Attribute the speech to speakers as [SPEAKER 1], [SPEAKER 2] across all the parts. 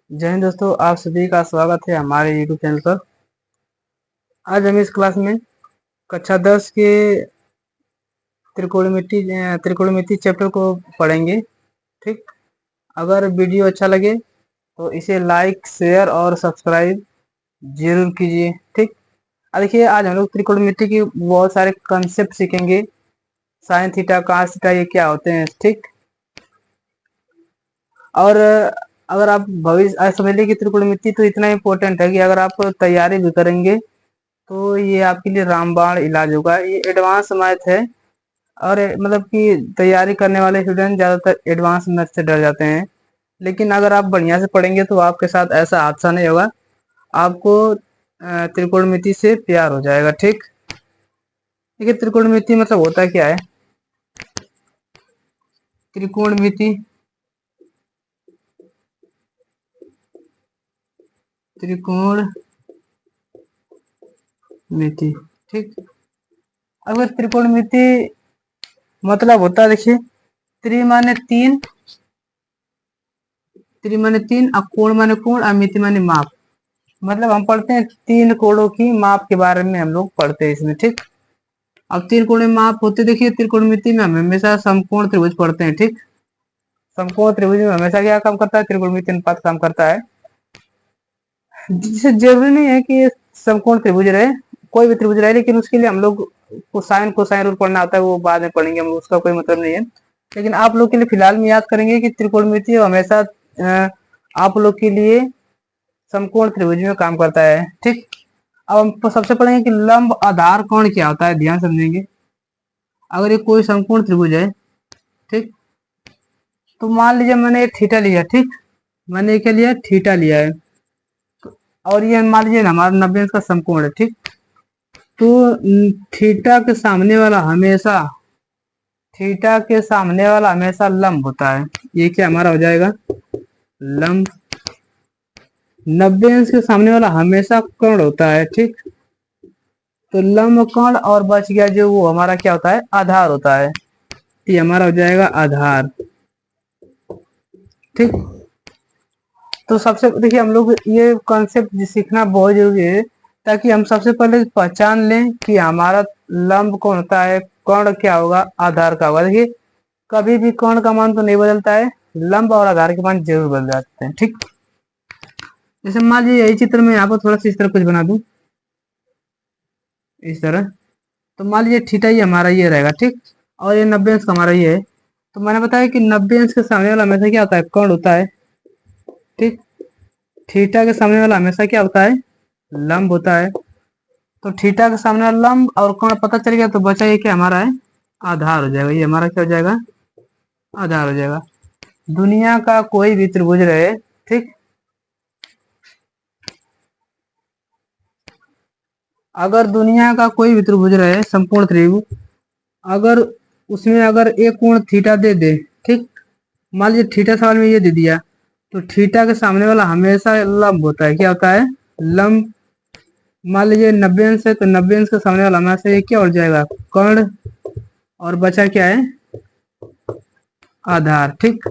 [SPEAKER 1] जय हिंद दोस्तों, आप सभी का स्वागत है हमारे यूट्यूब चैनल पर। आज हम इस क्लास में कक्षा 10 के त्रिकोणमिति चैप्टर को पढ़ेंगे। ठीक, अगर वीडियो अच्छा लगे तो इसे लाइक, शेयर और सब्सक्राइब जरूर कीजिए। ठीक, देखिए आज हम लोग त्रिकोणमिति के बहुत सारे कंसेप्ट सीखेंगे। साइन थीटा, कॉस थीटा ये क्या होते हैं। ठीक, और अगर आप भविष्य समझ लीजिए कि त्रिकोणमिति तो इतना इम्पोर्टेंट है कि अगर आप तैयारी भी करेंगे तो ये आपके लिए रामबाण इलाज होगा। ये एडवांस मैथ है और मतलब कि तैयारी करने वाले स्टूडेंट ज़्यादातर एडवांस मैथ से डर जाते हैं, लेकिन अगर आप बढ़िया से पढ़ेंगे तो आपके साथ ऐसा हादसा नहीं होगा। आपको त्रिकोणमिति से प्यार हो जाएगा। ठीक, देखिए त्रिकोणमिति मतलब होता क्या है। त्रिकोणमिति त्रिकोणमिति ठीक, अगर त्रिकोणमिति मतलब होता है, देखिए त्रि माने तीन, त्रि माने तीन, और कोण माने कोण, और मिति माने माप। मतलब हम पढ़ते हैं तीन कोणों की माप के बारे में हम लोग पढ़ते हैं इसमें। ठीक, अब तीन कोण में माप होते, देखिए त्रिकोणमिति में हम हमेशा समकोण त्रिभुज पढ़ते हैं। ठीक, समकोण त्रिभुज में हमेशा क्या काम करता है, त्रिकोणमिति अनुपात काम करता है। जिससे जरूरी नहीं है कि समकोण त्रिभुज रहे, कोई भी त्रिभुज रहे, लेकिन उसके लिए हम लोग कोसाइन कोसाइन रूल पढ़ना आता है, वो बाद में पढ़ेंगे हम, उसका कोई मतलब नहीं है। लेकिन आप लोग के लिए फिलहाल में याद करेंगे कि त्रिकोणमिति हमेशा आप लोग के लिए समकोण त्रिभुज में काम करता है। ठीक, अब हम सबसे पढ़ेंगे कि लंब आधार कोण क्या होता है। ध्यान समझेंगे, अगर ये कोई समकोण त्रिभुज है, ठीक, तो मान लीजिए मैंने थीटा लिया। ठीक, मैंने क्या लिया, थीटा लिया है, और ये मान लीजिए हमारा 90 अंश का समकोण है। ठीक, तो थीटा के सामने वाला हमेशा, थीटा के सामने वाला हमेशा लंब होता है। ये क्या हमारा हो जाएगा, लंब। 90 अंश के सामने वाला हमेशा कर्ण होता है। ठीक, तो लंब कर्ण, और बच गया जो वो हमारा क्या होता है, आधार होता है। ये हमारा हो जाएगा आधार। ठीक, तो सबसे देखिए हम लोग ये कॉन्सेप्ट सीखना बहुत जरूरी है, ताकि हम सबसे पहले पहचान लें कि हमारा लंब कौन होता है, कर्ण क्या होगा, आधार का होगा। देखिए कभी भी कर्ण का मान तो नहीं बदलता है, लंब और आधार के मान जरूर बदल जाते हैं। ठीक, जैसे मान लीजिए यही चित्र में यहाँ पर थोड़ा सा इस तरह कुछ बना दूं, इस तरह, तो मान लीजिए थीटा ये हमारा ये रहेगा। ठीक, और ये 90 अंश का हमारा ये है, तो मैंने बताया कि 90 अंश के सामने वाला हमेशा क्या होता है, कर्ण होता है। ठीक, थीटा के सामने वाला हमेशा क्या होता है, लंब होता है। तो थीटा के सामने वाला लंब और कोण पता चल गया, तो बचा ये क्या हमारा है, आधार हो जाएगा। ये हमारा क्या हो जाएगा, आधार हो जाएगा। दुनिया का कोई भी त्रिभुज रहे, ठीक, अगर दुनिया का कोई भी त्रिभुज रहे, संपूर्ण त्रिभुज, अगर उसमें अगर एक कोण थीटा दे दे, ठीक, मान लीजिए थीटा सवाल में ये दे दिया, तो थीटा के सामने वाला हमेशा लंब होता है। क्या होता है, लंब। मान लीजिए 90 अंश है, तो 90 अंश के सामने वाला हमेशा ये क्या हो जाएगा, कर्ण, और बचा क्या है, आधार। ठीक,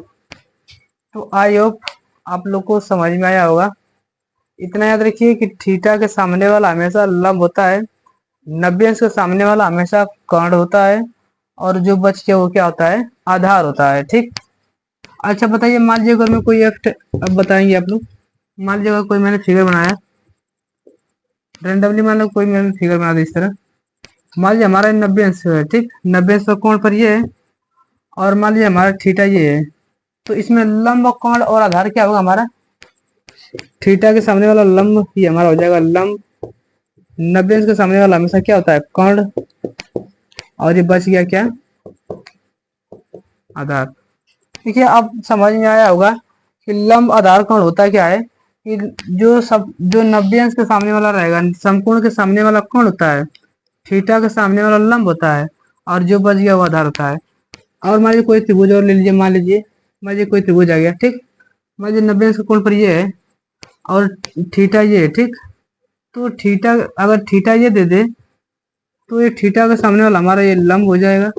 [SPEAKER 1] तो आई होप आप लोग को समझ में आया होगा। इतना याद रखिए कि थीटा के सामने वाला हमेशा लंब होता है, 90 अंश के सामने वाला हमेशा कर्ण होता है, और जो बच के वो क्या होता है, आधार होता है। ठीक, अच्छा बताइए, मान लीजिए अगर मैं कोई अब बताएंगे आप लोग, मान लीजिए अगर कोई मैंने फिगर बनाया रेंडमली, मान लो कोई मैंने फिगर बना दी इस तरह, मान लीजिए हमारा 90 अंश है। ठीक, 90 अंश का कोण पर ये है, और मान लीजिए हमारा थीटा ये है, तो इसमें लंब कोण और आधार क्या होगा हमारा, थीटा के सामने वाला लंब ये हमारा हो जाएगा लंब, 90 अंश के सामने वाला हमेशा क्या होता है, कर्ण, और ये बच गया क्या, आधार। देखिए अब समझ में आया होगा कि लंब आधार कोण होता क्या है, कि जो 90 अंश के सामने वाला रहेगा, समकोण के सामने वाला कोण होता है, थीटा के सामने वाला लंब होता है, और जो बच गया वो आधार होता है। और मान लीजिए कोई त्रिभुज और ले लीजिए, मान लीजिए कोई त्रिभुज आ गया। ठीक, मान लीजिए 90 अंश के कोण पर ये है, और थीटा ये है। ठीक, तो थीटा, अगर थीटा ये दे दे, तो ये थीटा के सामने वाला हमारा ये लंब हो जाएगा,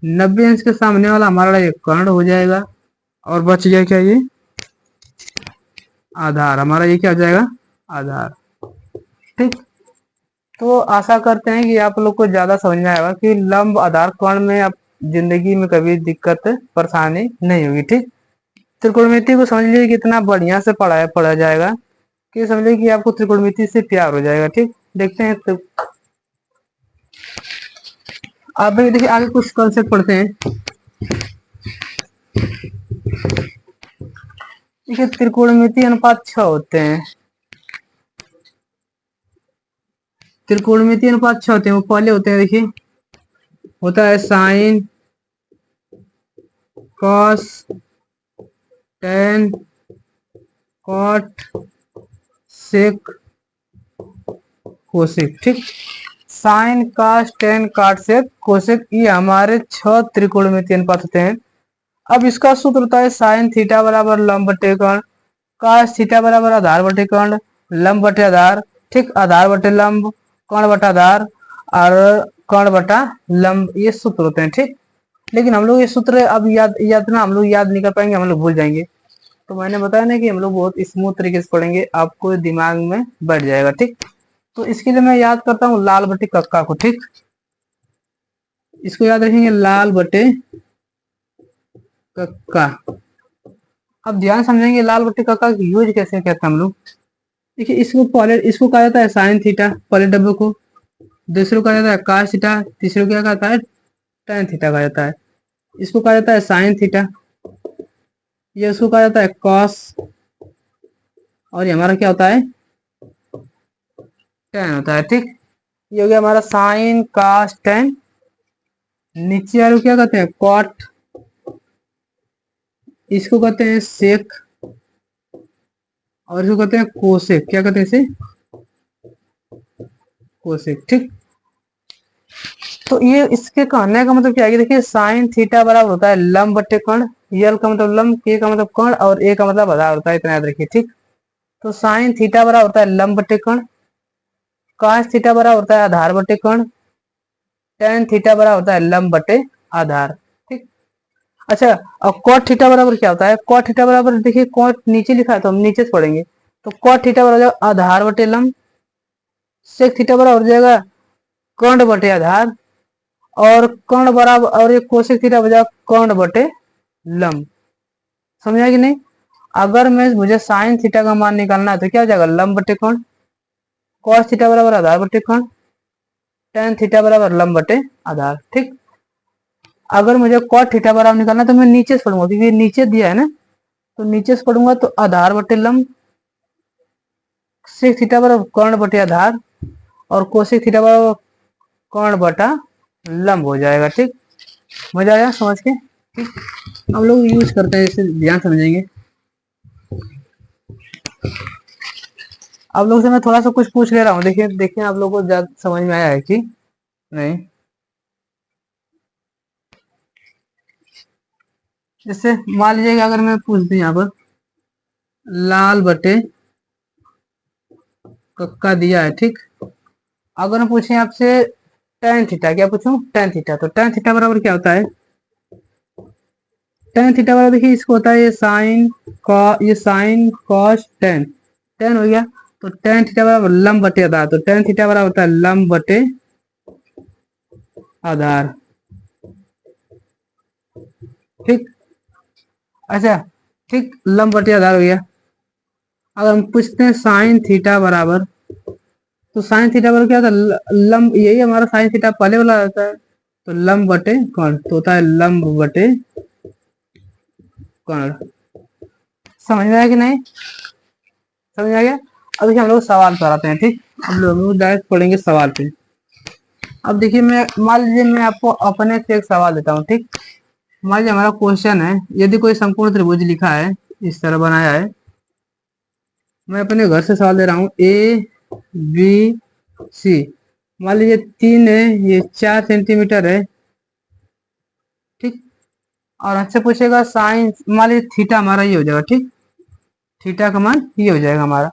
[SPEAKER 1] 90 अंश के सामने वाला हमारा ये कर्ण हो जाएगा, और बच गया क्या, ये आधार, हमारा ये क्या हो जाएगा, आधार। ठीक, तो आशा करते हैं कि आप लोग को ज्यादा समझ में आएगा कि लंब आधार कोण में आप जिंदगी में कभी दिक्कत परेशानी नहीं होगी। ठीक, त्रिकोणमिति को समझ लीजिए कितना बढ़िया से पढ़ा जाएगा कि समझ लीजिए कि आपको त्रिकोणमिति से प्यार हो जाएगा। ठीक, देखते हैं तो आप भी देखिए आगे कुछ कॉन्सेप्ट पढ़ते हैं। देखिए त्रिकोणमिति अनुपात 6 होते हैं, त्रिकोणमिति अनुपात 6 होते हैं। वो पहले होते हैं, देखिए होता है साइन, कॉस, टेन, कॉट, सेक, कोसेक। ठीक, साइन, कॉस, टेन, कॉट, सेक, कोसेक, ये हमारे 6 त्रिकोणमिति अनुपात होते हैं। अब इसका सूत्र होता है साइन थीटा बराबर लंब बटे कर्ण, कॉस थीटा बराबर आधार बटे कर्ण, लंब बटे आधार। ठीक, आधार बटे लंब, कर्ण बटा आधार और कर्ण बटा लंब, ये सूत्र होते हैं। ठीक, लेकिन हम लोग ये सूत्र अब याद ना, हम लोग याद नहीं कर पाएंगे, हम लोग भूल जाएंगे। तो मैंने बताया ना कि हम लोग बहुत स्मूथ तरीके से पढ़ेंगे, आपको दिमाग में बैठ जाएगा। ठीक, तो इसके लिए मैं याद करता हूँ लाल बटे कक्का को। ठीक, इसको याद रखेंगे, लाल बटे कक्का। अब ध्यान समझेंगे लाल बटे कक्का की यूज कैसे करते हैं हम लोग। देखिए इसको पहले इसको कहा जाता है साइन थीटा, पहले डब्बे को, दूसरे को कहा जाता है कास थीटा, तीसरे को क्या कहता है, टेन थीटा कहा जाता है। इसको कहा जाता है साइन थीटा, ये उसको कहा जाता है कॉस, और ये हमारा क्या होता है, टेन होता है। ठीक, ये हो गया हमारा साइन कास टेन। नीचे वाले को क्या कहते हैं, कॉट, इसको कहते हैं सेक, और इसको कहते हैं कोसेक। क्या कहते हैं इसे, कोसेक। ठीक, तो ये इसके कहने का मतलब क्या है, देखिए साइन थीटा बराबर होता है लंब बटे कर्ण, यल का मतलब लंब, के का मतलब कर्ण, और ए का मतलब आधार होता है, इतना याद रखिए। ठीक, तो साइन थीटा बराबर होता है लंब बटे कर्ण, कॉस थीटा बराबर होता है आधार बटे कर्ण, टेन थीटा बराबर होता है लंब बटे आधार। ठीक, अच्छा, अब कॉट थीटा बराबर क्या होता है, कॉट थीटा बराबर देखिए कॉट नीचे लिखा है तो हम नीचे से पढ़ेंगे। तो कॉट थीटा बराबर हो जाएगा आधार बटे लंब, सेक थीटा बराबर हो जाएगा कर्ण बटे आधार, और कर्ण बराबर, और ये कोसेक थीटा बजाय कर्ण बटे लंब। समझा कि नहीं। अगर मुझे साइन थीटा का मान निकालना है तो क्या हो जाएगा, लंब बटे कर्ण, कॉस थीटा बराबर आधार बटे कर्ण, टेन थीटा बराबर लंब बटे आधार। ठीक, अगर मुझे कॉट थीटा बराबर निकालना है तो मैं नीचे से पढ़ूंगा, क्योंकि नीचे दिया है ना, तो नीचे से पढ़ूंगा तो आधार बटे लंब, सेक थीटा बराबर कर्ण बटे आधार, और कोसेक थीटा बराबर कर्ण बटा लंब हो जाएगा। ठीक, मजा आया समझ के। ठीक, हम लोग यूज करते हैं, इसे ध्यान समझेंगे। आप लोग से मैं थोड़ा सा कुछ पूछ ले रहा हूँ, देखिए देखिए आप लोगों को ज्यादा समझ में आया है कि नहीं। जैसे मान लीजिए अगर मैं पूछ दूं यहाँ पर लाल बटे कक्का दिया है। ठीक, अगर मैं पूछे आपसे टेन थीटा, क्या पूछूं, टेन थीटा, तो टेन थीटा बराबर क्या होता है, टेन थीटा बराबर देखिए इसको होता है ये साइन ये साइन कॉस टेन, टेन हो गया। तो टेन थीटा बराबर लंब बटे आधार, तो टेन थीटा बराबर होता है लंब बटे आधार। ठीक, अच्छा, ठीक, लंब बटे आधार हो गया। अगर हम पूछते हैं साइन थीटा बराबर, तो साइन थीटा बराबर क्या होता है, लंब, यही हमारा साइन थीटा पहले वाला होता है, तो लंब बटे कर्ण, तो होता है लंब बटे कर्ण। समझ में आया कि नहीं, समझ आ गया। अब देखिए हम लोग सवाल पर आते हैं। ठीक, अब लोग डायरेक्ट पढ़ेंगे सवाल पे। अब देखिए मैं मान लीजिए मैं आपको अपने से एक सवाल देता हूँ। ठीक, मान लीजिए हमारा क्वेश्चन है, यदि कोई संपूर्ण त्रिभुज लिखा है, इस तरह बनाया है, मैं अपने घर से सवाल दे रहा हूँ, ए बी सी, मान लीजिए 3 है, ये 4 सेंटीमीटर है। ठीक, और हमसे पूछेगा साइन, मान लीजिए थीटा हमारा ये हो जाएगा। ठीक, थीटा का मान ये हो जाएगा हमारा,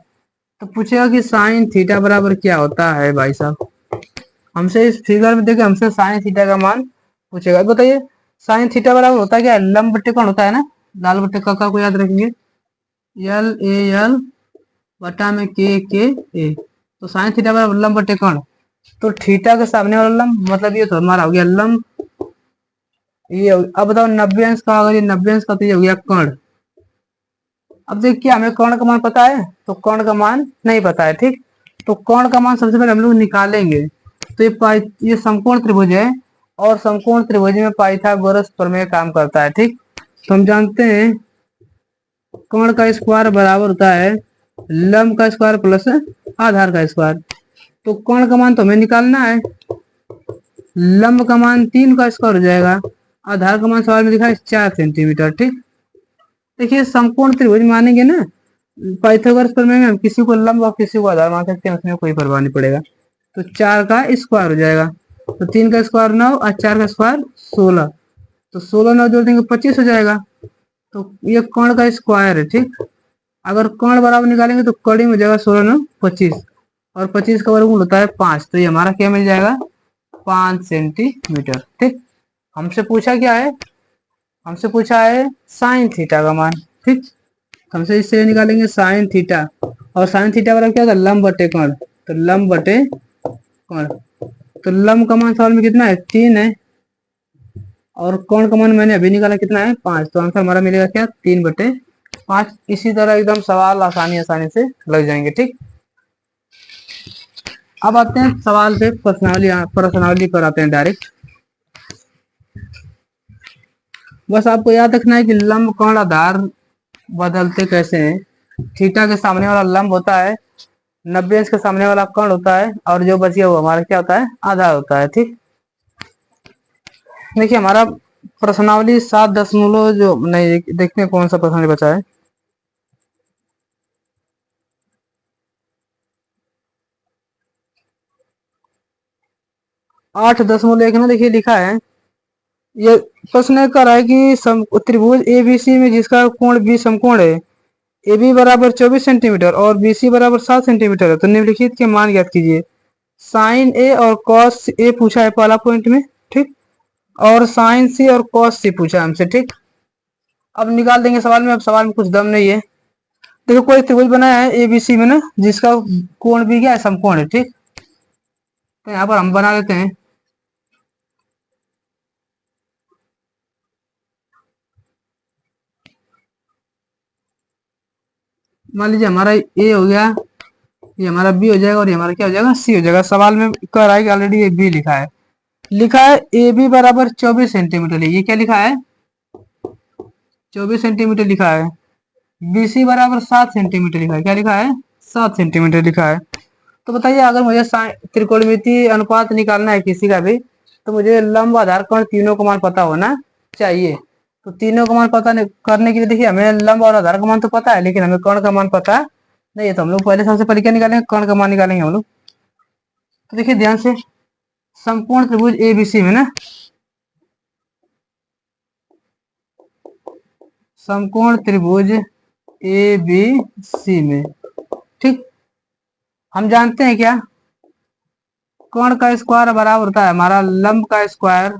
[SPEAKER 1] तो पूछेगा कि साइन थीटा बराबर क्या होता है भाई साहब। हमसे इस फिगर में देखिए हमसे साइन थीटा का मान पूछेगा। बताइए साइन थीटा बराबर होता है क्या, लंब बटे कौन होता है ना, लाल बटे का को याद रखेंगे। एल ए एल बटा में के ए। तो साइन थीटा बराबर लंब बटे कर्ण। तो थीटा के सामने वाला लंब मतलब ये तो हमारा हो गया लंब। ये अब बताओ 90 अंश का, अगर ये 90 अंश का तो ये हो गया कर्ण। अब देखिए हमें कर्ण का मान पता है, तो कर्ण का मान नहीं पता है, ठीक। तो कर्ण का मान सबसे पहले हम लोग निकालेंगे। तो ये समकोण त्रिभुज है, और समकोण त्रिभुज में पाइथागोरस प्रमेय काम करता है, ठीक। तो हम जानते हैं कर्ण का स्क्वायर बराबर होता है लंब का स्क्वायर प्लस आधार का स्क्वायर। तो कर्ण का मान तो हमें निकालना है। लंब का मान 3 का स्क्वायर हो जाएगा, आधार का मान सवाल में दिखा है 4 सेंटीमीटर, ठीक। देखिए समकोण त्रिभुज मानेंगे ना, पाइथागोरस प्रमेय में हम किसी को लंब और किसी को आधार मान सकते हैं, उसमें कोई परवाह नहीं पड़ेगा। तो 4 का स्क्वायर हो जाएगा, तो 3 का स्क्वायर 9 और 4 का स्क्वायर 16। तो 16 9 जोड़ देंगे 25 हो जाएगा। तो ये कर्ण का स्क्वायर है, ठीक। अगर कर्ण बराबर निकालेंगे तो कड़ी में हो जाएगा 16 9 25, और 25 का वर्गमूल होता है 5। तो ये हमारा क्या मिल जाएगा 5 सेंटीमीटर, ठीक। हमसे पूछा क्या है, हमसे पूछा है साइन थीटा का मान, ठीक। हमसे इससे निकालेंगे साइन थीटा, और साइन थीटा बराबर क्या होता है लंब बटे कर्ण। तो लंब बटे कर्ण, तो लंब का मान सवाल में कितना है 3 है, और कर्ण का मान मैंने अभी निकाला कितना है 5। तो आंसर हमारा मिलेगा क्या 3/5। इसी तरह एकदम सवाल आसानी आसानी से लग जाएंगे, ठीक। अब आते हैं सवाल पे, पर्सनावली पर आते हैं डायरेक्ट। बस आपको याद रखना है कि लंब कर्ण आधार बदलते कैसे हैं। थीटा के सामने वाला लंब होता है, 90 अंश के सामने वाला कर्ण होता है, और जो बचिया वो हमारा क्या होता है आधार होता है, ठीक। देखिए हमारा प्रश्नावली 7 दशमलव जो नहीं, देखते हैं कौन सा प्रश्न बचा है। 8.1 ना, देखिए लिखा है, ये प्रश्न कर रहा है कि त्रिभुज एबीसी में जिसका कोण बी समकोण है, ए बी बराबर 24 सेंटीमीटर और बी सी बराबर 7 सेंटीमीटर है, तो निम्नलिखित के मान ज्ञात कीजिए। साइन ए और कॉस ए पूछा है पहला पॉइंट में, ठीक। और साइन सी और कॉस सी पूछा है हमसे, ठीक। अब निकाल देंगे सवाल में, अब सवाल में कुछ दम नहीं है। देखो कोई त्रिभुज बनाया है एबीसी में ना, जिसका कोण भी क्या है समकोण है, ठीक। तो यहाँ पर हम बना लेते हैं। मान लीजिए हमारा ए हो गया, ये हमारा बी हो जाएगा, और ये हमारा क्या हो जाएगा सी हो जाएगा। सवाल में कह रहा है कि ऑलरेडी ये बी लिखा है, लिखा है ए बी बराबर 24 सेंटीमीटर है। ये क्या लिखा है 24 सेंटीमीटर लिखा है। बी सी बराबर 7 सेंटीमीटर लिखा है, क्या लिखा है 7 सेंटीमीटर लिखा है। तो बताइए अगर मुझे त्रिकोणमितीय अनुपात निकालना है किसी का भी, तो मुझे लंब आधार कर्ण तीनों का मान पता होना चाहिए। तो तीनों का मान पता करने के लिए देखिए हमें लंब और आधार का मान तो पता है, लेकिन हमें कर्ण का मान पता नहीं है। तो हम लोग पहले सबसे पहले क्या निकालेंगे कर्ण का मान निकालेंगे हम लोग। तो देखिए ध्यान से, संपूर्ण त्रिभुज एबीसी में ना, समकोण त्रिभुज ए बी सी में, ठीक। हम जानते हैं क्या कर्ण का स्क्वायर बराबर होता है हमारा लंब का स्क्वायर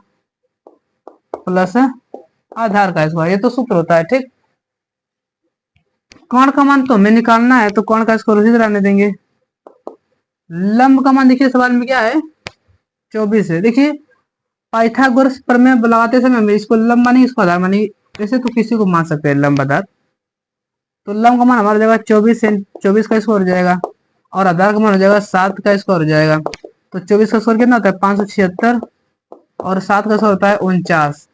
[SPEAKER 1] प्लस आधार का स्क्वायर, ये तो सूत्र होता है, ठीक। कर्ण का मान तो हमें निकालना है, तो कर्ण का स्क्वायर उसी तरह रहने देंगे। लंब का मान देखिए सवाल में क्या है 24 है। देखिए पाइथागोरस प्रमेय लगाते समय हम इसको लंब मानेंगे, इसको आधार मानेंगे, ऐसे तो किसी को मान सकते हैं लंब आधार। तो लंब का मान हमारा जाएगा 24 का स्क्वायर हो जाएगा, और आधार का मान हो जाएगा 7 का स्क्वायर हो जाएगा। तो 24 का स्क्वायर कितना होता है 576, और 7 का स्क्वायर होता है 49।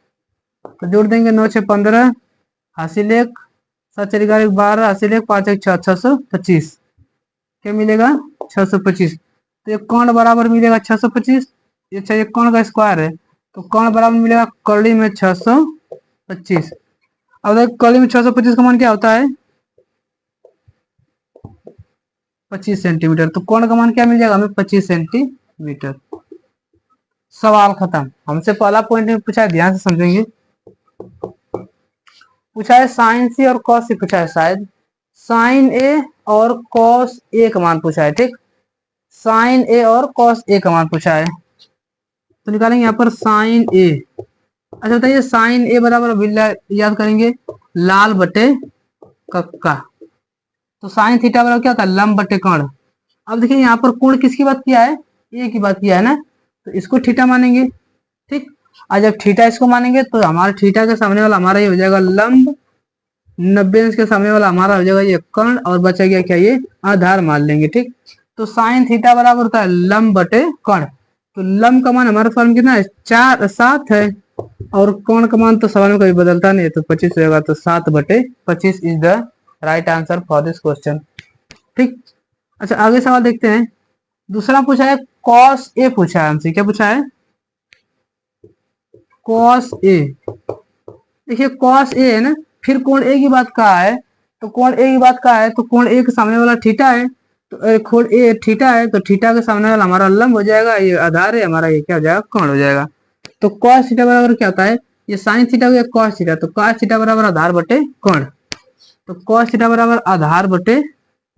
[SPEAKER 1] तो जोड़ देंगे 9 6 15, हासिल 1, 7 4 11 12, हासिल 1 5 1 6 625। क्या मिलेगा 625। तो ये कर्ण बराबर मिलेगा 625। ये अच्छा ये कर्ण का स्क्वायर है, तो कर्ण बराबर मिलेगा कड़ी में 625। अब देखो कड़ी में 625 का मान क्या होता है 25 सेंटीमीटर। तो कर्ण का मान क्या मिल जाएगा हमें 25 सेंटीमीटर। सवाल खत्म। हमसे पहला पॉइंट में पूछा है, ध्यान से समझेंगे। पूछा है साइन सी और कॉस सी पूछा है, शायद साइन ए और कॉस ए का मान पूछा है, ठीक। साइन ए और कॉस ए का मान पूछा है, तो निकालेंगे यहाँ पर साइन ए। अच्छा बताइए साइन ए बराबर बिल्ला याद करेंगे लाल बटे कक्का, तो साइन थीटा बराबर क्या होता है, लंब बटे कर्ण। अब देखिए यहाँ पर कोण किसकी बात किया है, ए की बात किया है ना, तो इसको थीटा मानेंगे। ठीक, और जब थीटा इसको मानेंगे तो हमारा थीटा के सामने वाला हमारा ये हो जाएगा लंब, 90 अंश के सामने वाला हमारा हो जाएगा ये कर्ण, और बचा गया क्या, ये आधार मान लेंगे। ठीक, तो साइन थीटा बराबर होता है लंब बटे कर्ण। तो लंब का मान हमारा सवाल में कितना है, 4 7 है, और कर्ण का मान तो सवाल में कभी बदलता नहीं है, तो 25 रहेगा। तो 7/25 is the right answer for this question. ठीक, अच्छा आगे सवाल देखते हैं। दूसरा पूछा है कॉस ए, पूछा है हमसे, क्या पूछा है, कॉस ए। देखिए कॉस ए है ना, फिर कोण ए की बात कहा है, तो कोण ए की बात कहा है, तो कोण ए के सामने वाला थीटा है, तो कोण ए थीटा है, तो थीटा के सामने वाला हमारा लंब हो जाएगा, ये आधार है हमारा, ये क्या हो जाएगा, कोण हो जाएगा। तो कॉस थीटा बराबर क्या होता है, ये साइन थीटा हो गया कॉस थीटा, तो कॉस थीटा बराबर आधार बटे कोण। तो कॉस थीटा बराबर आधार बटे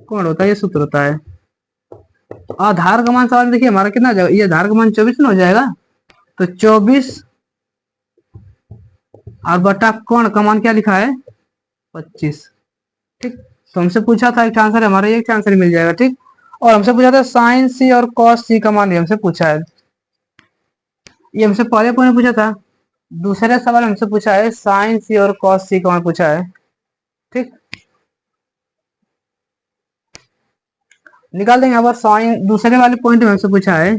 [SPEAKER 1] कोण होता है, ये सूत्र होता है। तो आधार का मान सवाल देखिए हमारा कितना हो जाएगा, ये आधार का मान 24 ना हो जाएगा, तो 24 और बटा कोण का मान क्या लिखा है, 25। ठीक, तो हमसे पूछा था एक आंसर, हमारा एक आंसर मिल जाएगा। ठीक, और हमसे पूछा था साइन सी और कॉस सी का मान, हमसे पूछा है, ये हमसे पहले पॉइंट पूछा था। दूसरे सवाल हमसे पूछा है साइन सी और कॉस सी का मान पूछा है। ठीक, निकाल देंगे। अब साइन दूसरे वाले पॉइंट में हमसे पूछा है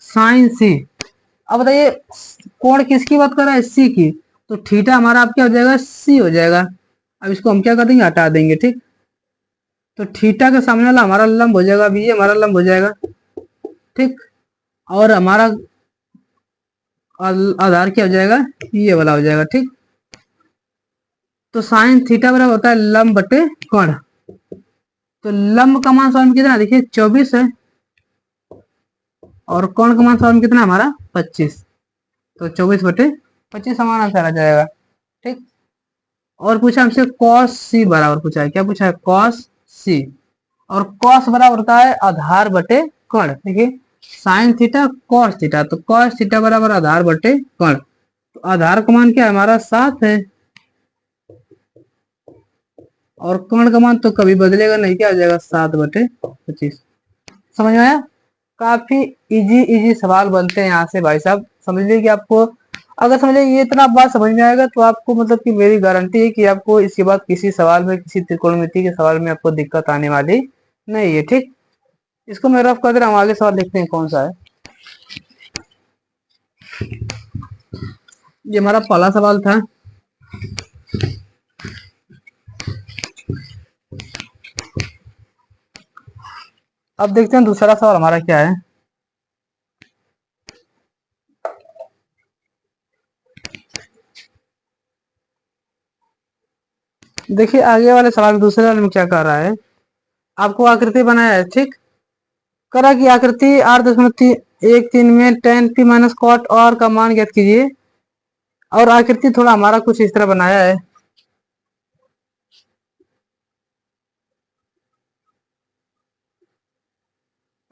[SPEAKER 1] साइन सी। अब बताइए कोण किसकी बात कर रहा है, सी की, तो थीटा हमारा आप क्या हो जाएगा, सी हो जाएगा। अब इसको हम क्या कर देंगे, हटा देंगे। ठीक, तो थीटा के सामने वाला हमारा लंब हो जाएगा, ये हमारा लंब हो जाएगा। ठीक, और हमारा आधार क्या हो जाएगा, ये वाला हो जाएगा। ठीक, तो साइन थीटा बराबर होता है लंब बटे कोण। तो लंब का मान सवाल में कितना, देखिए 24 है, और कोण का मान सवाल में कितना हमारा 25, तो 24/25 हमारा आंसर आ जाएगा। ठीक, और पूछा हमसे कॉस सी बराबर पूछा है, क्या पूछा है, कॉस सी। और कॉस बराबर होता है आधार बटे कोण। देखिए साइन थीटा कॉस थीटा, तो कॉस थीटा बराबर आधार बटे कोण। तो आधार का मान क्या है हमारा 7 है, और कोण का मान तो कभी बदलेगा नहीं, क्या हो जाएगा 7/25। समझ में आया, काफी इजी इजी सवाल बनते हैं यहाँ से भाई साहब। समझ लीजिए कि आपको, अगर समझ लीजिए ये इतना बात समझ में आएगा, तो आपको मतलब कि मेरी गारंटी है कि आपको इसके बाद किसी सवाल में, किसी त्रिकोणमिति के सवाल में आपको दिक्कत आने वाली नहीं है। ठीक, इसको मैं रफ कर दे रहा हूँ, आगे सवाल देखते हैं कौन सा है। ये हमारा पहला सवाल था। अब देखते हैं दूसरा सवाल हमारा क्या है। देखिए आगे वाले सवाल दूसरे वाले में क्या कर रहा है, आपको आकृति बनाया है। ठीक, करा कि आकृति 8.13 में tan p माइनस कॉट और का मान ज्ञात कीजिए। और आकृति थोड़ा हमारा कुछ इस तरह बनाया है,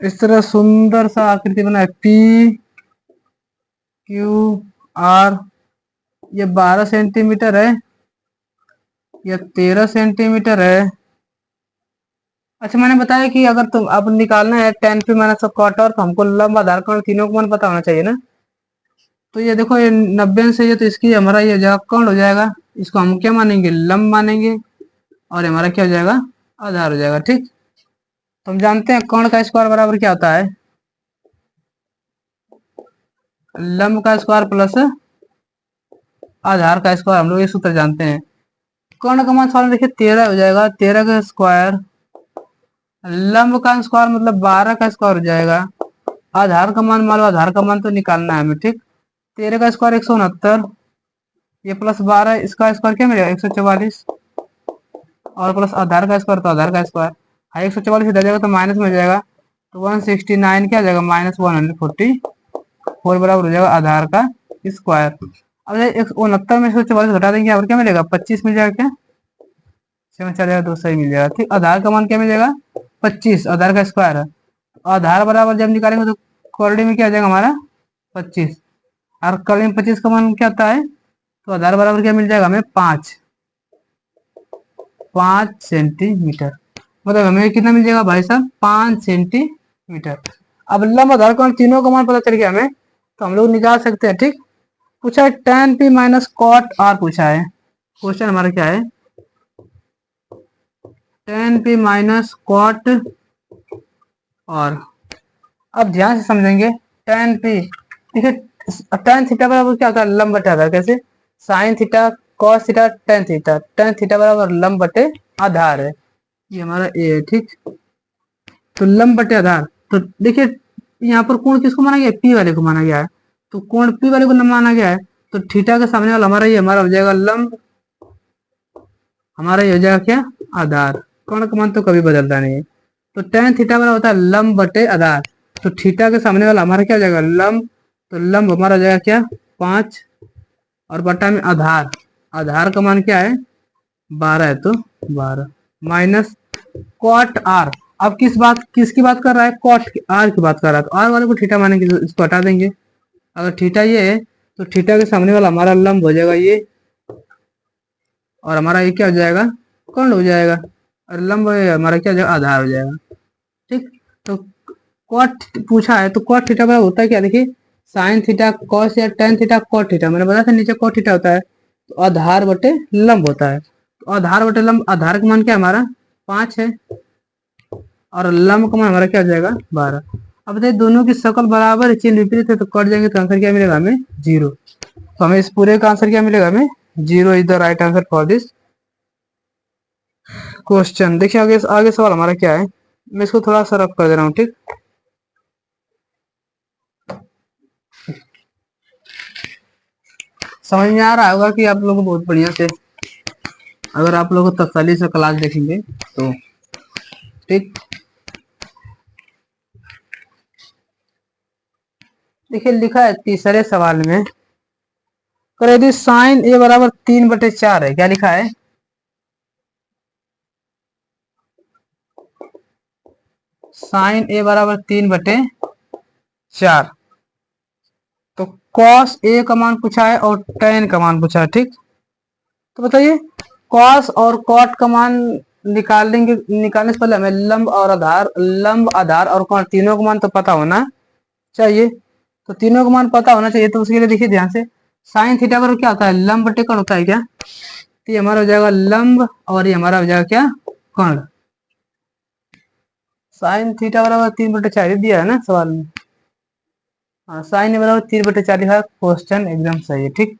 [SPEAKER 1] इस तरह सुंदर सा आकृति बना है, पी क्यू आर, ये 12 सेंटीमीटर है, ये 13 सेंटीमीटर है। अच्छा मैंने बताया कि अगर तुम अब निकालना है tan p माइनस कॉट और, तो हमको लंब आधार कोण तीनों का मान पता होना चाहिए ना। तो ये देखो ये 90 से, ये तो इसकी हमारा ये जगह कोण हो जाएगा, इसको हम क्या मानेंगे, लंब मानेंगे, और हमारा क्या हो जाएगा, आधार हो जाएगा। ठीक, तो हम जानते हैं कोण का स्क्वायर बराबर क्या होता है, लंब का स्क्वायर प्लस आधार का स्क्वायर, हम लोग ये सूत्र जानते हैं। कोण का मान सवाल देखिए 13 हो जाएगा, 13 का स्क्वायर, लंब का स्क्वायर मतलब 12 का स्क्वायर हो जाएगा, आधार का मान मान लो, आधार का मान तो निकालना है हमें। ठीक, 13 का स्क्वायर 169, ये प्लस 12 इसका स्क्वायर क्या मिलेगा 144, और प्लस आधार का स्क्वायर तो आधार का स्क्वायर, 144 इधर जाएगा तो माइनस में हो जाएगा, तो 169 क्या हो जाएगा -144 बराबर हो जाएगा आधार का स्क्वायर। अब 169 में 144 घटा देंगे, और क्या मिलेगा 25 मिल जाएगा, क्या 7 चल जाएगा तो सही मिल जाएगा। ठीक, आधार का मान क्या मिल जाएगा 25, आधार का स्क्वायर है, आधार बराबर जब निकालेंगे तो कोरडी में क्या हो जाएगा हमारा 25, और कड़ी में 25 का मान क्या होता है, तो आधार बराबर क्या मिल जाएगा हमें 5। 5 सेंटीमीटर। मतलब हमें कितना मिल जाएगा भाई साहब, 5 सेंटीमीटर। अब लंब आधार कोण तीनों का मान पता चल गया हमें, तो हम लोग निकाल सकते हैं। ठीक, पूछा है tan p minus cot r पूछा है। क्वेश्चन हमारा क्या है, tan p minus cot r। अब ध्यान से समझेंगे, tan p, देखिए tan थीटा बराबर क्या होता है, लंब बटे आधार। कैसे, sine theta cos theta tan theta, tan theta बराबर लंब बटे आधार है। ये हमारा ए है। ठीक, तो लंब बटे आधार, तो देखिए यहाँ पर कोण किसको माना गया है, पी वाले को माना गया है। तो कोण पी वाले को माना गया है, तो थीटा के सामने वाला हमारा ये हमारा हो जाएगा लंब, हमारा ये हो जाएगा क्या, आधार। कोण का मान तो कभी बदलता नहीं है। तो tan थीटा बराबर होता है लंब बटे आधार, तो थीटा के सामने वाला हमारा क्या हो जाएगा, लंब। तो लंब हमारा हो जाएगा क्या, 5, और बटा में आधार, आधार का मान क्या है 12 है, तो 12 माइनस कॉट आर। अब किसकी बात कर रहा है, कॉट आर की बात कर रहा है, तो आर वाले को थीटा मानेंगे, तो इसको हटा देंगे। अगर थीटा ये है, तो थीटा के सामने वाला हमारा लंब हो जाएगा ये, और हमारा ये क्या हो जाएगा, कर्ण हो जाएगा, और लंब हमारा क्या हो जाएगा, आधार हो जाएगा। ठीक, तो कॉट पूछा है, तो कॉट थीटा बराबर होता है क्या, देखिए साइन थीटा कॉस या tan थीटा कॉट थीटा, मैंने बताया था नीचे कॉट थीटा होता है, तो आधार बटे लंब होता है। तो आधार बटे लंब, आधार का मान क्या हमारा 5 है, और लंब का मान हमारा क्या हो जाएगा 12। अब बताइए दोनों की शकल बराबर चिन्ह विपरीत है, तो कट जाएंगे, तो आंसर क्या मिलेगा हमें 0। तो हमें इस पूरे का आंसर क्या मिलेगा, हमें 0 is the right answer for this question. देखिए आगे आगे सवाल हमारा क्या है, मैं इसको थोड़ा सा रफ कर दे रहा हूँ। ठीक, समझ में आ रहा होगा कि आप लोग को बहुत बढ़िया से, अगर आप लोग तसल्ली से क्लास देखेंगे तो। ठीक, देखिए लिखा है तीसरे सवाल में, कर यदि साइन ए बराबर 3/4 है, क्या लिखा है, साइन ए बराबर 3/4, तो कॉस ए का मान पूछा है और tan का मान पूछा है। ठीक, तो बताइए कॉस और कॉट का मान निकालने से पहले हमें लंब आधार और कॉट तीनों का मान तो पता होना चाहिए। तो तीनों का मान पता होना चाहिए, तो उसके लिए देखिए ध्यान से, साइन थीटा बराबर क्या होता है, लंब बटे कर्ण होता है क्या, तो ये हमारा हो जाएगा लंब, और ये हमारा हो जाएगा क्या, कर्ण। साइन थीटा बराबर 3/4 दिया है ना सवाल में, हाँ साइन ए बराबर 3/4 लिखा है, क्वेश्चन एकदम सही है। ठीक,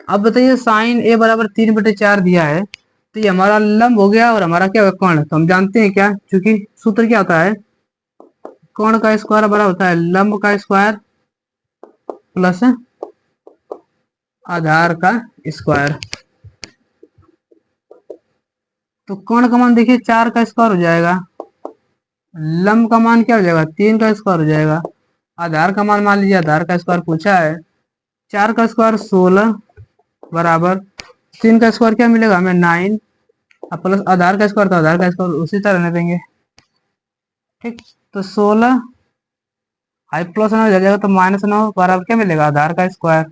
[SPEAKER 1] अब बताइए साइन ए बराबर 3/4 दिया है, तो ये हमारा लंब हो गया, और हमारा क्या होगा, कर्ण। तो हम जानते हैं क्या, क्योंकि सूत्र क्या होता है, कर्ण का स्क्वायर बराबर होता है लंब का स्क्वायर प्लस आधार का स्क्वायर। तो कर्ण का मान देखिए 4 का स्क्वायर हो जाएगा, लंब का मान क्या हो जाएगा 3 का स्क्वायर हो जाएगा, आधार का मान लीजिए आधार का स्क्वायर पूछा है, 4 का स्क्वायर 16 बराबर 3 का स्क्वायर क्या मिलेगा हमें 9, अब प्लस आधार का स्क्वायर, तो आधार का स्क्वायर उसी तरह रहने देंगे। ठीक, तो 16 हाई प्लस 9 हो जाएगा, तो -9 बराबर क्या मिलेगा आधार का स्क्वायर।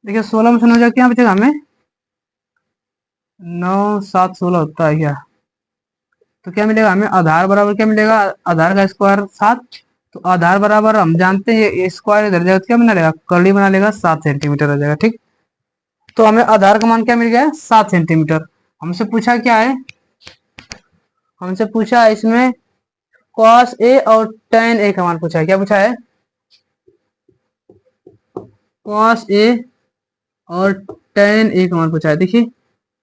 [SPEAKER 1] देखिए 16 में से 9 जाए क्या बचेगा हमें, 9 7 16 होता है क्या, तो क्या मिलेगा हमें आधार बराबर क्या मिलेगा, आधार का स्क्वायर 7। तो आधार बराबर हम जानते हैं ये स्क्वायर इधर जाएगा तो क्या बना लेगा, कर्ली बना लेगा, 7 सेंटीमीटर हो जाएगा। ठीक, तो हमें आधार का मान क्या मिल गया 7 सेंटीमीटर। हमसे पूछा क्या है, हमसे पूछा है इसमें कॉस ए और tan ए का मान पूछा है। क्या पूछा है, कॉस ए और tan ए का मान पूछा है। देखिए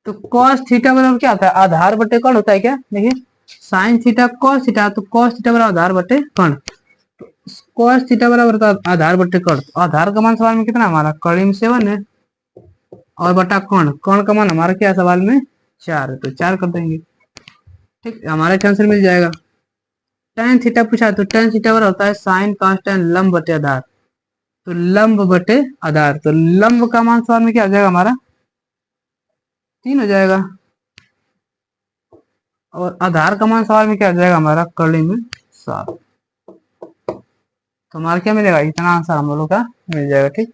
[SPEAKER 1] तो कॉस थीटा बराबर क्या होता है, आधार बटे कर्ण होता है क्या, देखिए साइन थीटा कॉस थीटा, तो कॉस थीटा बराबर आधार बटे कर्ण, कॉस थीटा बराबर होता है आधार बटे कर्ण। तो आधार का मान सवाल में कितना हमारा कर्ण 7 है, और बटा कर्ण, कर्ण का मान हमारा क्या सवाल में 4 है, तो 4 कर देंगे। ठीक, हमारा आंसर मिल जाएगा। tan थीटा पूछा, तो tan थीटा बराबर होता है साइन cos tan लंब बटे आधार, तो लंब बटे आधार, तो लंब का मान सवाल में क्या आ जाएगा हमारा 3 हो जाएगा, और आधार का मान सवाल में क्या आ जाएगा हमारा कड़ी में 7। तो हमारा क्या मिलेगा, इतना आंसर हम लोगों का मिल जाएगा। ठीक,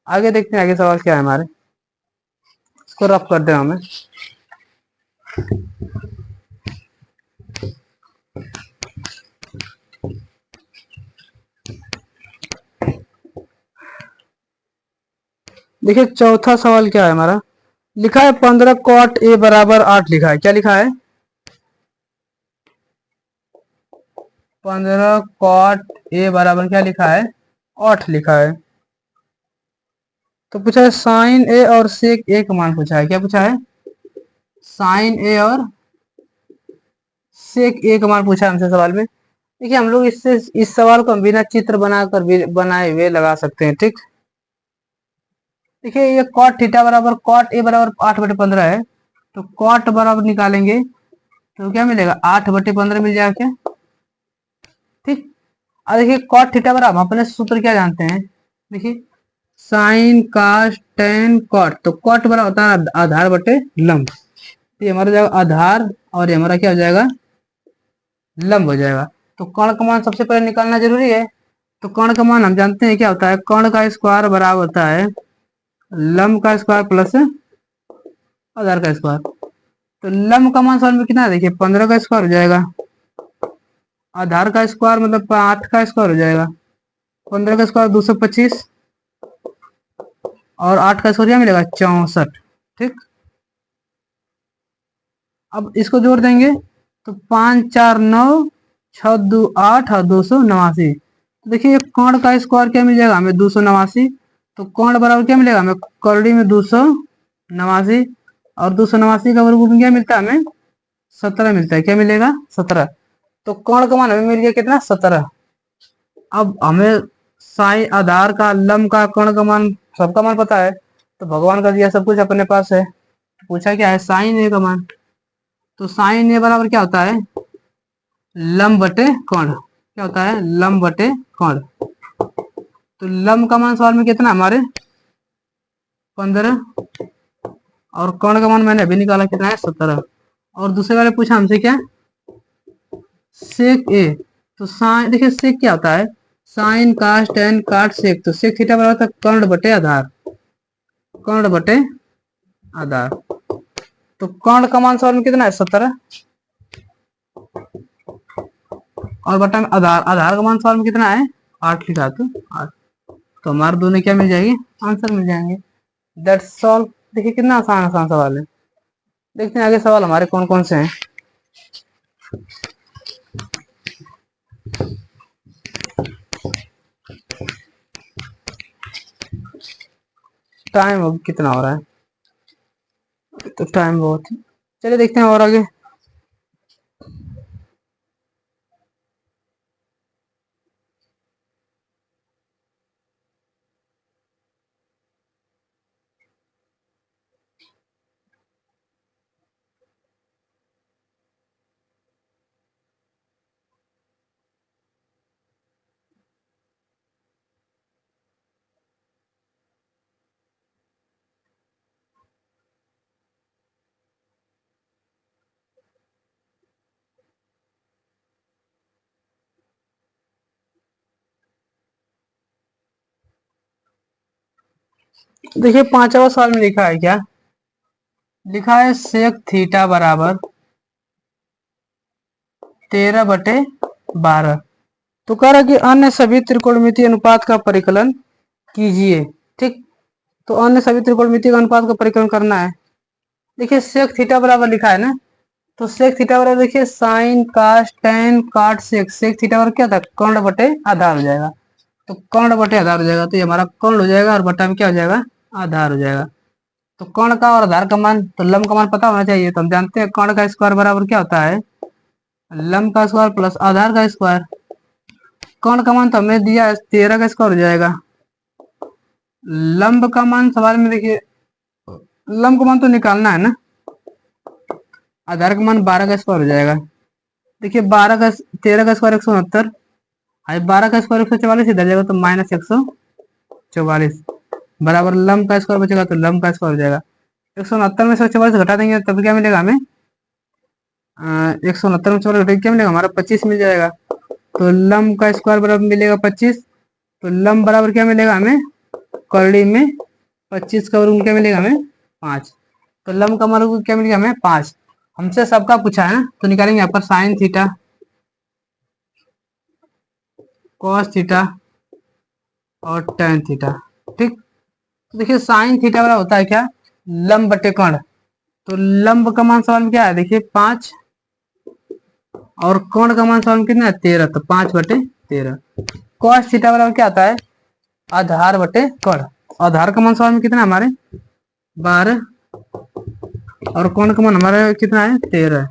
[SPEAKER 1] आगे देखते हैं आगे सवाल क्या है हमारे, इसको रफ कर दे हमें। देखिए चौथा सवाल क्या है हमारा, लिखा है 15 कॉट ए बराबर 8 लिखा है। क्या लिखा है? 15 कॉट ए बराबर क्या लिखा है? 8 लिखा है। तो पूछा है साइन ए और सेक ए का मान पूछा है। क्या पूछा है? साइन ए और सेक ए का मान पूछा है हमसे सवाल में। देखिए हम लोग इससे इस सवाल को हम बिना चित्र बनाकर भी बनाए हुए लगा सकते हैं। ठीक, देखिए ये कॉट थीटा बराबर कॉट ए बराबर 8/15 है, तो कॉट बराबर निकालेंगे तो क्या मिलेगा? 8/15 मिल जाएगा क्या? ठीक, और देखिए कॉट थीटा बराबर हम अपने सूत्र क्या जानते हैं? देखिए साइन कास टेन कॉट, तो कॉट बराबर होता है आधार बटे लंब। तो ये हमारा जाएगा आधार और ये हमारा क्या हो जाएगा? लंब हो जाएगा। तो कर्ण का मान सबसे पहले निकालना जरूरी है। तो कर्ण का मान हम जानते हैं क्या होता है? कर्ण का स्क्वायर बराबर होता है लंब का स्क्वायर प्लस आधार का स्क्वायर। तो लंब का मान सवाल में कितना है? देखिए 15 का स्क्वायर हो जाएगा, आधार का स्क्वायर मतलब 8 का स्क्वायर हो जाएगा, 15 का स्क्वायर 225 और 8 का स्क्वायर क्या मिलेगा? 64। ठीक, अब इसको जोड़ देंगे तो 5 4 9 6 2 8 और 289। तो देखिए कर्ण का स्क्वायर क्या मिल जाएगा हमें? 289। तो कर्ण बराबर क्या मिलेगा हमें? करड़ी में 289 और 289 का वर्गमूल क्या मिलता है हमें? 17 मिलता है। क्या मिलेगा? 17। तो कर्ण का मान हमें मिल गया कितना? 17। अब हमें साइन आधार का लंब का कर्ण का मान सबका मान पता है, तो भगवान का दिया सब कुछ अपने पास है। पूछा क्या है? साइन ए का मान। तो साइन ए बराबर क्या होता है? लंब बटे कर्ण। क्या होता है? लंब बटे कर्ण। तो लंब का मान सवाल में कितना हमारे? 15 और कर्ण का मान मैंने अभी निकाला कितना है? 17। और दूसरे वाले पूछा हमसे क्या? सेक ए। तो साइन देखिए सेक क्या होता है? साइन कास टेन काट सेक, तो सेक थीटा बराबर होता है कर्ण बटे आधार, कर्ण बटे आधार। तो कर्ण का मान सवाल में कितना है? 17 और बटा में आधार, आधार का मान सवाल में कितना है? 8 लिखा, तो 8। तो हमारे दोनों क्या मिल जाएगी? आंसर मिल जाएंगे। That's solve. देखिए कितना आसान आसान सवाल है। देखते हैं आगे सवाल हमारे कौन कौन से हैं। टाइम अब कितना हो रहा है? तो टाइम बहुत है, चलिए देखते हैं और आगे। देखिए पांचवा सवाल में लिखा है क्या? लिखा है सेक थीटा बराबर 13/12। तो कह रहा है कि अन्य सभी त्रिकोणमितीय अनुपात का परिकलन कीजिए। ठीक, तो अन्य सभी त्रिकोणमितीय अनुपात का परिकलन करना है। देखिए सेक थीटा बराबर लिखा है ना, तो सेक थीटा बराबर देखिए साइन कास टेन काट सेक, सेक थीटा बराबर क्या था? कर्ण बटे आधार हो जाएगा। तो कर्ण बटे आधार हो जाएगा, तो ये हमारा कर्ण हो जाएगा और बटा में क्या हो जाएगा? आधार हो जाएगा। तो कर्ण का और आधार का मान, तो लंब का मान पता होना चाहिए। तो हम जानते हैं कर्ण का स्क्वायर बराबर क्या होता है? लंब का स्क्वायर प्लस आधार का स्क्वायर। कर्ण का मान तो हमने दिया है 13 का स्क्वायर हो जाएगा। लंब का मान सवाल में देखिए, लंब का मान तो निकालना है ना, आधार का मान 12 का स्क्वायर हो जाएगा। देखिए 12 का 13 का स्क्वायर 169, 12 का स्क्वायर 144 इधर जाएगा तो माइनस 144 बराबर लंब का स्क्वायर बचेगा, तो लंब का स्क्वायर हो जाएगा। 169 में से 144 घटा देंगे तब क्या मिलेगा हमें? 169 में 144 क्या मिलेगा हमारा? 25 मिल जाएगा। तो लंब का स्क्वायर बराबर मिलेगा 25। तो लंब बराबर क्या मिलेगा हमें? करड़ी में 25 का वर्गमूल क्या मिलेगा हमें? 5। तो लंब का वर्गमूल क्या मिलेगा हमें? 5। हमसे सबका पूछा है ना, तो निकालेंगे यहाँ पर साइन थीटा, कॉस थीटा और टेन थीटा। ठीक, तो देखिए साइन थीटा वाला होता है क्या, लंब बटे कर्ण। तो लंब का मान सवाल में क्या है, देखिए 5, और कर्ण का मान सवाल में कितना है 13, तो 5/13। कॉस थीटा वाला क्या आता है, आधार बटे कर्ण। आधार का मान सवाल में कितना है हमारे 12, और कर्ण का मान हमारे कितना है 13।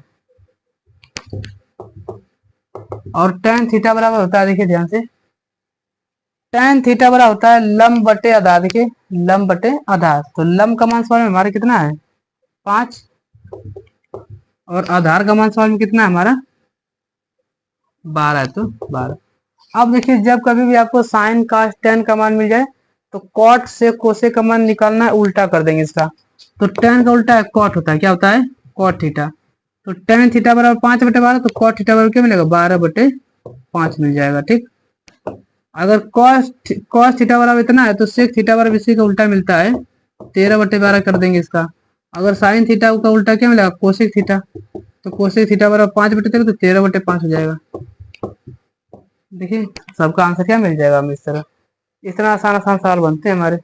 [SPEAKER 1] और टेन थीटा बराबर होता है, देखिए ध्यान से, टेन थीटा बराबर होता है लंब बटे आधार। देखिए लंब बटे आधार, तो लंब का मान सवाल में हमारे कितना है 5, और आधार का मान सवाल में कितना है हमारा 12 है, तो 12। अब देखिए जब कभी भी आपको साइन का टेन का मान मिल जाए, तो कॉट से कोसे का मान निकालना है, उल्टा कर देंगे इसका। तो टेन का उल्टा है कॉट होता है, क्या होता है कॉट थीटा। तो टेन थीटा बराबर 5/12, तो कॉट थीटा बराबर क्या मिलेगा 12/5 मिल जाएगा। ठीक, अगर कॉस थीटा बराबर इतना है, तो सेक थीटा बराबर इसी का उल्टा मिलता है, 13/12 कर देंगे इसका। अगर साइन थीटा का उल्टा क्या मिलेगा कोसेक थीटा, तो कोसेक थीटा बराबर 5/13, तो 13/5 हो जाएगा। देखिए सबका आंसर क्या मिल जाएगा हमें इस तरह। इतना आसान आसान सवाल बनते हैं हमारे।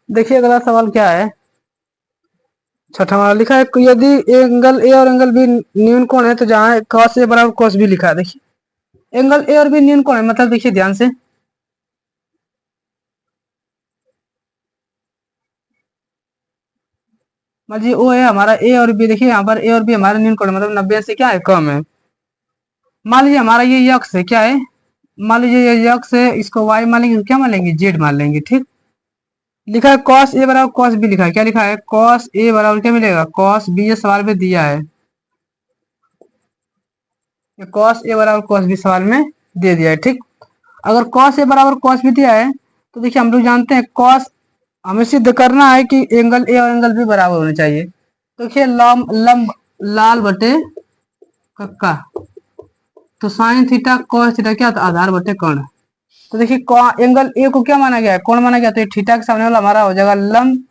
[SPEAKER 1] देखिए अगला सवाल क्या है, छठा वाला लिखा है, यदि एंगल ए और एंगल बी न्यून कोण है, तो जहां कॉस ए बराबर कॉस बी लिखा है। देखिए एंगल ए और बी न्यून कोण है, मतलब देखिए ध्यान से, मान लीजिए ओ है हमारा ए और बी। देखिए यहाँ पर ए और बी हमारा न्यून कोण है, मतलब 90 से क्या है कम है। मान लीजिए हमारा ये यक्स है, क्या है, मान लीजिए ये यक्स है, इसको वाई मान लेंगे, क्या मान लेंगे जेड मान लेंगे। ठीक, लिखा है कॉस ए बराबर कॉस बी, लिखा है क्या, लिखा है कॉस ए बराबर क्या मिलेगा कॉस बी, ये सवाल में दिया है, ये कॉस ए बराबर कॉस बी सवाल में दे दिया है। ठीक, अगर कॉस ए बराबर कॉस बी दिया है, तो देखिए हम लोग जानते हैं कॉस, हमें सिद्ध करना है कि एंगल ए और एंगल बी बराबर होने चाहिए। तो देखिए लंब लंब लाल बटे कक्का, तो साइन थीटा कॉस थीटा क्या था आधार बटे कर्ण। तो देखिए एंगल ए को क्या माना गया है कौन माना गया, तो ये थीटा के सामने वाला हमारा हो जाएगा लंब,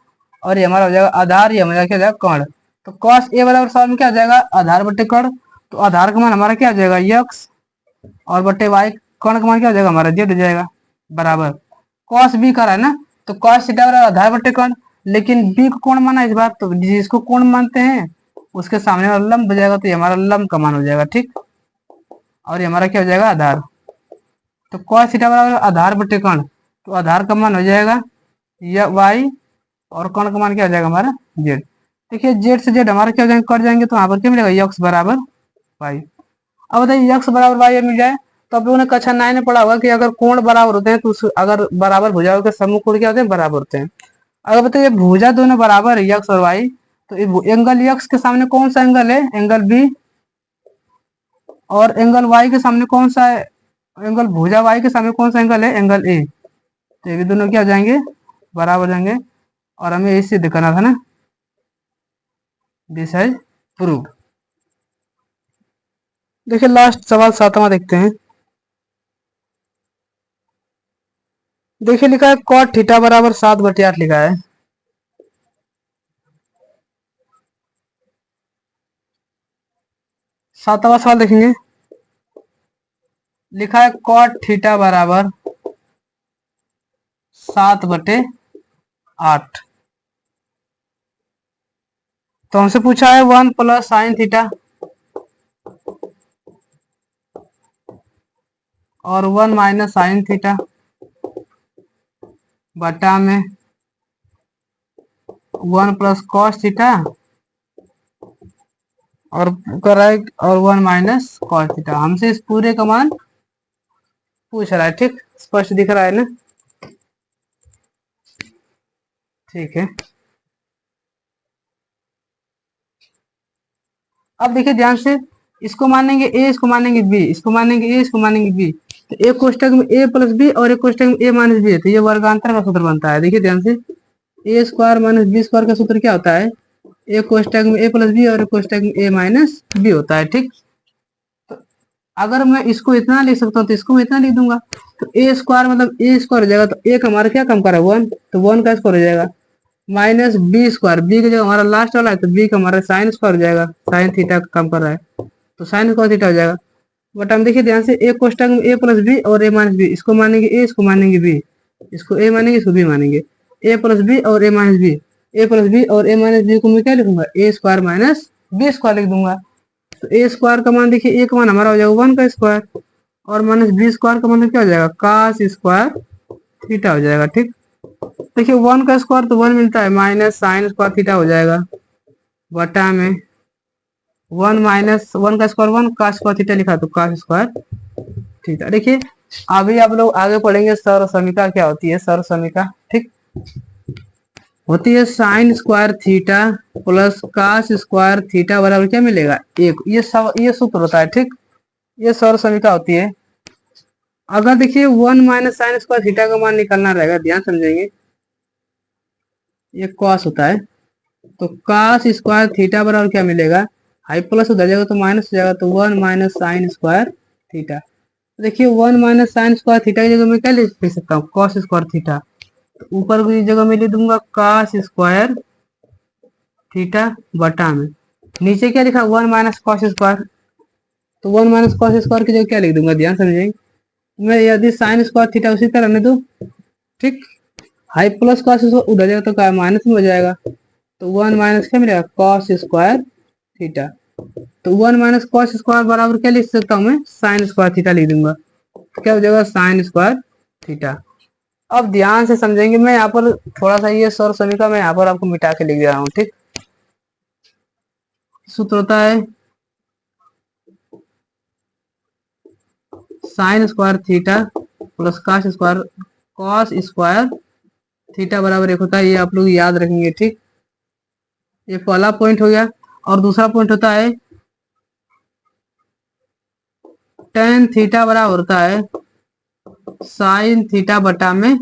[SPEAKER 1] और ये हमारा हो जाएगा आधार, ये हमारा क्या हो जाएगा कर्ण। तो कॉस ए बराबर सवाल में क्या हो जाएगा आधार बटे कर्ण, तो आधार का मान हमारा क्या हो जाएगा यक्स, और बटे वाई, कर्ण का मान क्या हो जाएगा हमारा जेड हो जाएगा, बराबर कॉस बी कर है ना, तो कॉस थीटा बराबर आधार बटे कर्ण। लेकिन बी को कौन माना इस बार, तो जिसको कौन मानते हैं उसके सामने वाला लंब हो जाएगा, तो ये हमारा लंब का मान हो जाएगा। ठीक, और ये हमारा क्या हो जाएगा आधार। तो cos थीटा बराबर आधार बटे कर्ण, तो आधार का मान हो जाएगा या y, और कर्ण का मान क्या हो जाएगा हमारा z। देखिए z से z हमारा क्या हो जाएंगे कट जाएंगे, तो यहाँ पर क्या मिलेगा यक्स बराबर y। अब बताइए यक्स बराबर y मिल जाए, तो आप लोगों ने कक्षा 9 में पढ़ा होगा कि अगर कोण बराबर होते हैं, तो अगर बराबर भुजाओं के समूह कोण क्या होते हैं बराबर होते हैं। अगर बताइए भुजा दोनों बराबर है यक्स और y, तो एंगल यक्स के सामने कौन सा एंगल है एंगल बी, और एंगल y के सामने कौन सा है एंगल भुजा y के सामने कौन सा एंगल है एंगल ए। तो ये भी दोनों क्या हो जाएंगे बराबर हो जाएंगे, और हमें ये सिद्ध करना था ना, दिस इज प्रूव। देखिए लास्ट सवाल 7वां देखते हैं। देखिए लिखा है कॉट थीटा बराबर 7/8 लिखा है। 7वां सवाल देखेंगे, लिखा है कॉट थीटा बराबर 7/8। तो हमसे पूछा है 1 प्लस साइन थीटा और 1 माइनस साइन थीटा बटा में 1 प्लस कॉस थीटा और करेक्ट, और 1 माइनस कॉस थीटा। हमसे इस पूरे का मान पूछ रहा है। ठीक, स्पष्ट दिख रहा है ना, ठीक है। अब देखिए ध्यान से, इसको मानेंगे ए, इसको मानेंगे बी, इसको मानेंगे ए, इसको मानेंगे बी, तो एक कोष्टक में ए प्लस बी और एक कोष्टक में ए माइनस बी है, तो ये वर्गांतर का सूत्र बनता है। देखिए ध्यान से, ए स्क्वायर माइनस बी स्क्वायर का सूत्र क्या होता है, एक कोष्टक में ए प्लस बी और एक कोष्टक में ए माइनस बी होता है। ठीक, तो अगर मैं इसको इतना लिख सकता हूँ, तो इसको मैं इतना लिख दूंगा, तो ए स्क्वायर मतलब ए स्क्वायर हो जाएगा, तो एक हमारा क्या कम करा 1, तो 1 का स्क्वायर हो जाएगा। माइनस बी स्क्वायर, बी की जगह हमारा लास्ट वाला है तो बी का हमारा साइन स्क्वायर हो जाएगा, साइन थीटा का काम कर रहा है तो साइन स्क्वायर थीटा हो जाएगा। बट हम देखिए ध्यान से, ए कोष्टक में ए प्लस बी और ए माइनस बी, इसको मानेंगे ए, इसको मानेंगे बी, इसको ए मानेंगे, इसको बी मानेंगे। ए प्लस बी और ए माइनस बी, ए प्लस बी और ए माइनस बी को मैं क्या लिखूंगा, ए स्क्वायर माइनस बी स्क्वायर लिख दूंगा। तो ए स्क्वायर का मान देखिए, ए का मान हमारा हो जाएगा 1 का स्क्वायर और माइनस बी स्क्वायर का मतलब क्या हो जाएगा, कास स्क्वायर थीटा हो जाएगा। ठीक, देखिए 1 का स्क्वायर तो 1 मिलता है, माइनस साइन स्क्वायर थीटा हो जाएगा बटा में 1 माइनस 1 का स्क्वायर 1, कास स्क्वायर थीटा लिखा तो कास स्क्वायर थीटा। देखिए अभी आप लोग आगे पढ़ेंगे सर्व समीकरण क्या होती है, सर्व समीकरण ठीक होती है sine square theta plus cos square theta बराबर क्या मिलेगा, एक। ये सूत्र होता है। ठीक, ये सर्व समीकरण होती है। अगर देखिए 1 माइनस साइन स्क्वायर थीटा का मान निकालना रहेगा, ध्यान समझेंगे, ये कॉस होता है तो कास स्क्वायर थीटा बराबर क्या मिलेगा, हाई प्लस उधर जाएगा तो माइनस हो जाएगा तो 1 माइनस साइन स्क्वायर थीटा। देखिए 1 माइनस साइन स्क्वायर थीटा की जगह मैं क्या लिख सकता हूँ, कॉस स्क्वायर थीटा। तो ऊपर की जगह मैं लिख दूंगा कास स्क्वायर थीटा बटा में नीचे क्या लिखा 1 माइनस कॉस स्क्वायर, तो 1 माइनस कॉस स्क्वायर की जगह क्या लिख दूंगा, ध्यान समझेंगे। मैं यदि साइन स्क्वायर थीटा उसी तरह रहने दो, ठीक, हाई प्लस कॉस उधर जाएगा तो क्या माइनस में हो जाएगा तो 1 माइनस क्या मिलेगा, कॉस स्क्वायर थीटा। तो 1 माइनस कॉस स्क्वायर बराबर क्या लिख सकता हूँ मैं, साइन स्क्वायर थीटा लिख दूंगा, तो क्या हो जाएगा साइन स्क्वायर थीटा। अब ध्यान से समझेंगे, मैं यहाँ पर थोड़ा सा ये सर्व समीकरण मैं यहाँ पर आपको मिटा के लिख दे रहा हूँ। ठीक, सूत्र होता है sine square theta plus cos square theta बराबर एक होता है, ये आप लोग याद रखेंगे। ठीक, ये पहला पॉइंट हो गया। और दूसरा पॉइंट होता है टेन थीटा बराबर होता है साइन थीटा बटा में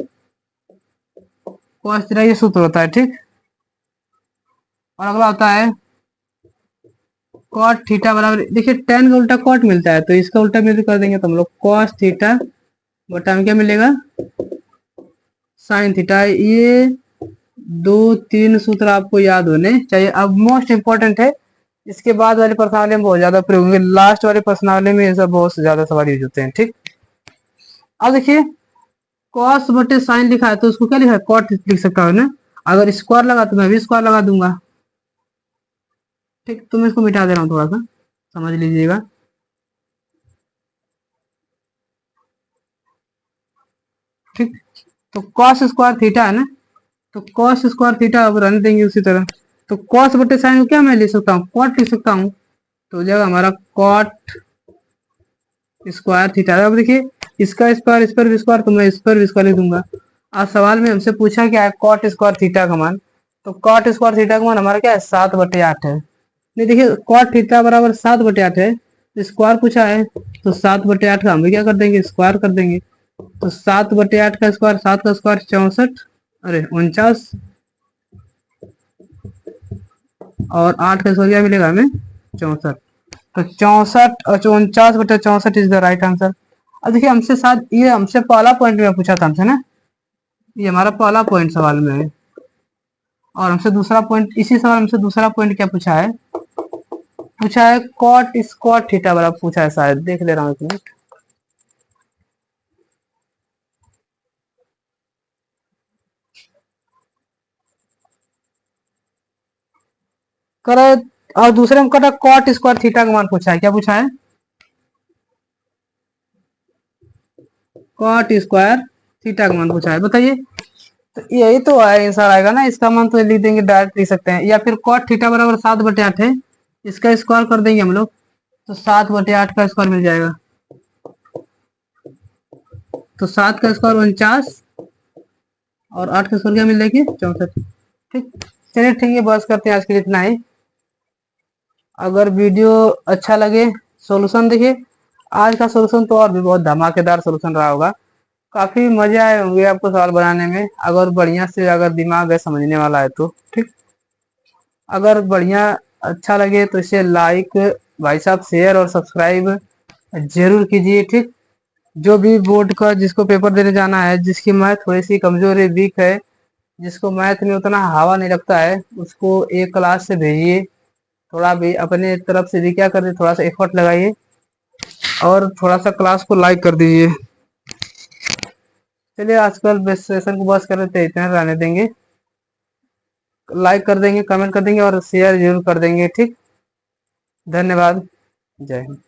[SPEAKER 1] कॉस थीटा, ये सूत्र होता है। ठीक, और अगला होता है कॉट थीटा बराबर, देखिए टेन का उल्टा कॉट मिलता है तो इसका उल्टा भी कर देंगे तो हम लोग कॉस थीटा बटा में क्या मिलेगा, साइन थीटा। ये 2-3 सूत्र आपको याद होने चाहिए। अब मोस्ट इंपॉर्टेंट है, इसके बाद वाले प्रश्नावली में बहुत ज्यादा प्रयोग होंगे, लास्ट वाले प्रश्नावली में ये सब बहुत ज्यादा सवाल यूज होते हैं। ठीक, अब देखिए कॉस बटे साइन लिखा है तो उसको क्या लिखा है, कॉट लिख सकता हूँ ना। अगर स्क्वायर लगा तो मैं भी स्क्वायर लगा दूंगा। ठीक, तो मैं इसको मिटा दे रहा हूँ, थोड़ा सा समझ लीजिएगा। ठीक, तो कॉस स्क्वायर थीटा है ना, तो कॉस स्क्वायर थीटा अब रहने देंगे उसी तरह। तो कॉस बटे साइन को क्या मैं लिख सकता हूँ, कॉट लिख सकता हूँ, तो हो जाएगा हमारा कॉट स्क्वायर थीटा। अब देखिए इसका स्क्वायर इस पर भी स्क्वायर तो मैं इस पर भी स्क्वायर लिख दूंगा। आज सवाल में हमसे पूछा क्या है, कॉट स्क्वायर थीटा का मान, तो कॉट स्क्वायर थीटा का मान हमारा क्या है, 7/8 है। नहीं देखिए कॉट थीटा बराबर 7/8 है, स्क्वायर पूछा है तो 7/8 का हम भी क्या कर देंगे, स्क्वायर कर देंगे। तो 7/8 का स्क्वायर, 7 का स्क्वायर 64, अरे 49, और 8 का स्क्वायर क्या मिलेगा हमें, 64। तो 64 और 49/64 इज द राइट आंसर। अब देखिए हमसे साथ ये हमसे पहला पॉइंट में पूछा था हमसे ना, ये हमारा पहला पॉइंट सवाल में है। और हमसे दूसरा पॉइंट, इसी सवाल हमसे दूसरा पॉइंट क्या पूछा है, पूछा है कॉट स्क्वायर थीटा बराबर पूछा है, शायद देख ले रहा हूँ एक मिनट। करे, और दूसरे में कटा कॉट स्क्वायर थीटा का मान पूछा है, क्या पूछा है, कॉट स्क्वायर थीटा का मान पूछा है, बताइए। तो यही तो है आंसर आएगा ना, इसका मान तो लिख देंगे, डायरेक्ट लिख सकते हैं। या फिर कॉट थीटा बराबर 7/8 है, इसका स्क्वायर कर देंगे हम लोग तो 7/8 का स्क्वायर मिल जाएगा। तो 7 का स्क्वायर 49 और 8 का स्क्वायर क्या मिल जाएगी, 64। ठीक, चलिए ठीक है, बस करते हैं आज के लिए इतना ही। अगर वीडियो अच्छा लगे, सॉल्यूशन देखिए, आज का सॉल्यूशन तो और भी बहुत धमाकेदार सॉल्यूशन रहा होगा, काफी मजे आए होंगे आपको सवाल बनाने में, अगर बढ़िया से अगर दिमाग है समझने वाला है तो। ठीक, अगर बढ़िया अच्छा लगे तो इसे लाइक, भाई साहब शेयर और सब्सक्राइब जरूर कीजिए। ठीक, जो भी बोर्ड का जिसको पेपर देने जाना है, जिसकी मैथ थोड़ी सी कमजोर है, वीक है, जिसको मैथ में उतना हवा नहीं लगता है उसको एक क्लास से भेजिए। थोड़ा भी अपने तरफ से भी क्या करिए, थोड़ा सा एफर्ट लगाइए और थोड़ा सा क्लास को लाइक कर दीजिए। चलिए आजकल बेस्ट सेशन को बस कर लेते हैं, इतना रहने देंगे। लाइक कर देंगे, कमेंट कर देंगे और शेयर जरूर कर देंगे। ठीक, धन्यवाद, जय हिंद।